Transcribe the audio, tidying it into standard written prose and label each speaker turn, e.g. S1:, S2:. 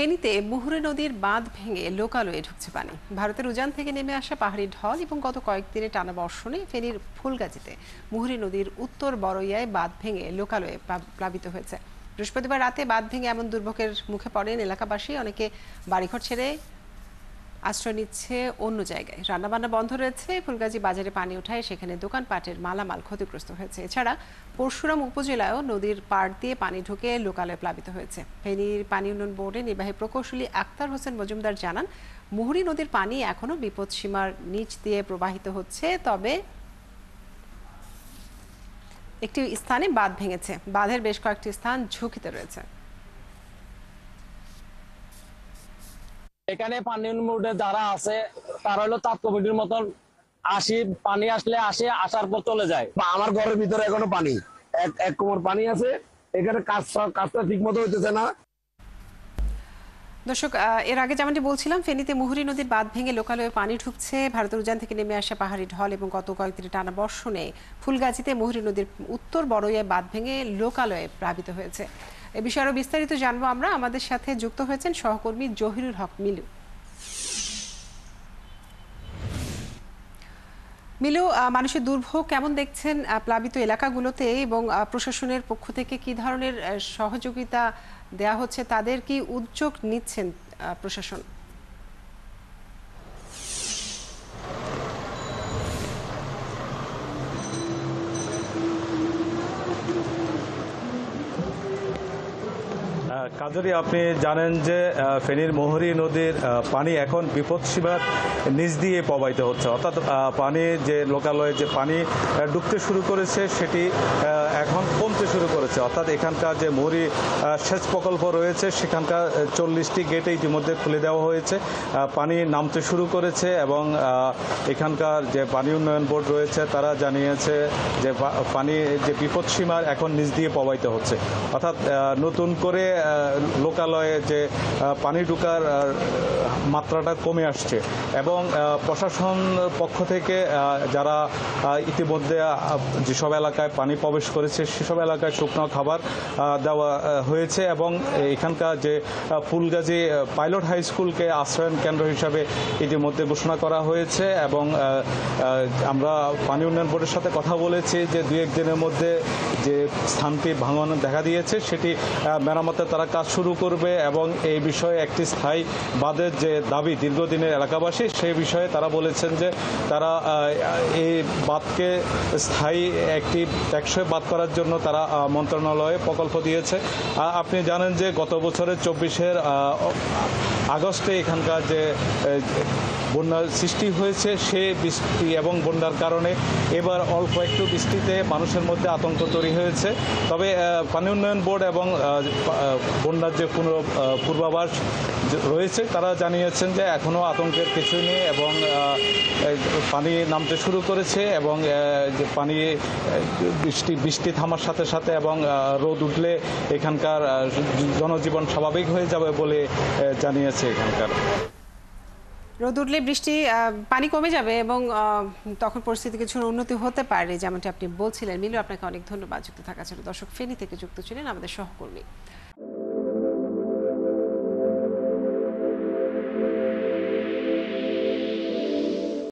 S1: ফেনীতে মুহুরী নদীর বাঁধ ভেঙে লোকালয়ে ঢুকছে পানি। ভারতের উজান থেকে নেমে আসা পাহাড়ি ঢল এবং গত কয়েকদিনে টানা বর্ষণে ফেনীর ফুলগাজীতে মুহুরী নদীর উত্তর বড়ইয়ায় বাঁধ ভেঙে লোকালয়ে প্লাবিত হয়েছে। বৃহস্পতিবার রাতে বাঁধ ভেঙে এমন দুর্ভোগের মুখে পড়েন এলাকাবাসী। অনেকে বাড়িঘর ছেড়ে আশ্রয় নিচ্ছে অন্য জায়গায়। রান্নাবান্না বন্ধ রয়েছে। ফুলগাজী বাজারে পানি ওঠায় সেখানে দোকানপাটের মালামাল ক্ষতিগ্রস্ত হয়েছে। এছাড়া পরশুরাম উপজেলায়ও নদীর পাড় দিয়ে পানি ঢুকে লোকালয়ে প্লাবিত হয়েছে। ফেনীর পানি উন্নয়ন বোর্ডের নির্বাহী প্রকৌশলী আক্তার হোসেন মজুমদার জানান, মুহুরী নদীর পানি এখনো বিপদসীমার নিচ দিয়ে প্রবাহিত হচ্ছে। তবে একটি স্থানে বাঁধ ভেঙেছে। বাঁধের বেশ কয়েকটি স্থান ঝুঁকিতে রয়েছে।
S2: এখানে পানি উন্নয়ন যারা আছে তারা হলো তাপ কমিটির মতন পানি আসলে আসার পর চলে যায়।
S3: আমার ঘরের ভিতরে এখনো পানি, এক কোমর পানি আছে। এখানে কাজটা ঠিক মতো হইতেছে না।
S1: দর্শক, এর আগে যেমনটি বলছিলাম, ফেনীতে মুহুরী নদীর বাঁধ ভেঙে লোকালয়ে পানি ঢুকছে। ভারতের উজান থেকে নেমে আসা পাহাড়ি ঢল এবং গত কয়েকদিনের টানা বর্ষণে ফুলগাজীতে মুহুরী নদীর উত্তর বড়ইয়ায় বাঁধ ভেঙে লোকালয়ে প্লাবিত হয়েছে। এ বিষয়ে আরো বিস্তারিত জানবো আমরা। আমাদের সাথে যুক্ত হয়েছেন সহকর্মী জহিরুল হক মিলু। মিলু, মানুষের দুর্ভোগ কেমন দেখছেন প্লাবিত এলাকাগুলোতে, এবং প্রশাসনের পক্ষ থেকে কি ধরনের সহযোগিতা দেয়া হচ্ছে, তাদের কি উদ্যোগ নিচ্ছেন প্রশাসন?
S4: কাজরি, আপনি জানেন যে ফেনীর মুহুরী নদীর পানি এখন বিপদসীমার নিচ দিয়ে প্রবাহিত হচ্ছে। অর্থাৎ পানি যে লোকালয়ে যে পানি ঢুকতে শুরু করেছে সেটি এখন কমতে শুরু করেছে। অর্থাৎ এখানকার যে মুহুরী সেচ প্রকল্প রয়েছে সেখানকার 40টি গেটে ইতিমধ্যে খুলে দেওয়া হয়েছে। পানি নামতে শুরু করেছে এবং এখানকার যে পানি উন্নয়ন বোর্ড রয়েছে তারা জানিয়েছে যে পানি যে বিপদসীমার এখন নিচ দিয়ে প্রবাহিত হচ্ছে। অর্থাৎ নতুন করে লোকালয়ে যে পানি ঢোকার মাত্রাটা কমে আসছে এবং প্রশাসন পক্ষ থেকে যারা ইতিমধ্যে যেসব এলাকায় পানি প্রবেশ করেছে সেসব এলাকায় শুকনো খাবার দেওয়া হয়েছে এবং এখানকার যে ফুলগাজী পাইলট হাই স্কুলকে আশ্রয়ন কেন্দ্র হিসাবে ইতিমধ্যে ঘোষণা করা হয়েছে এবং আমরা পানি উন্নয়ন বোর্ডের সাথে কথা বলেছি যে 2-1 দিনের মধ্যে যে স্থানটি ভাঙন দেখা দিয়েছে সেটি মেরামতের তারা কাজ শুরু করবে এবং এই বিষয়ে একটি স্থায়ী বাঁধের যে দাবি দীর্ঘদিনের এলাকাবাসী সেই বিষয়ে তারা বলেছেন যে তারা এই বাঁধকে স্থায়ী একটি টেকসই বাঁধ করার জন্য তারা মন্ত্রণালয়ে প্রকল্প দিয়েছে। আপনি জানেন যে গত বছরের 24 আগস্টে এখানকার যে বন্যার সৃষ্টি হয়েছে সে বৃষ্টি এবং বন্যার কারণে এবার অল্প একটু বৃষ্টিতে মানুষের মধ্যে আতঙ্ক তৈরি হয়েছে। তবে পানি উন্নয়ন বোর্ড এবং বন্যার যে পূর্বাভাস রয়েছে তারা জানিয়েছেন যে এখনও আতঙ্কের কিছুই নেই এবং পানি নামতে শুরু করেছে এবং যে পানি বৃষ্টি থামার সাথে সাথে এবং রোদ উঠলে এখানকার জনজীবন স্বাভাবিক হয়ে যাবে বলে জানিয়েছে এখানকার।
S1: রোদ উঠলে পানি কমে যাবে এবং তখন পরিস্থিতি কিছুর উন্নতি হতে পারে, যেমনটি আপনি বলছিলেন। মিলু, আপনাকে অনেক ধন্যবাদ যুক্ত থাকার জন্য। দর্শক, ফেনী থেকে যুক্ত ছিলেন আমাদের সহকর্মী।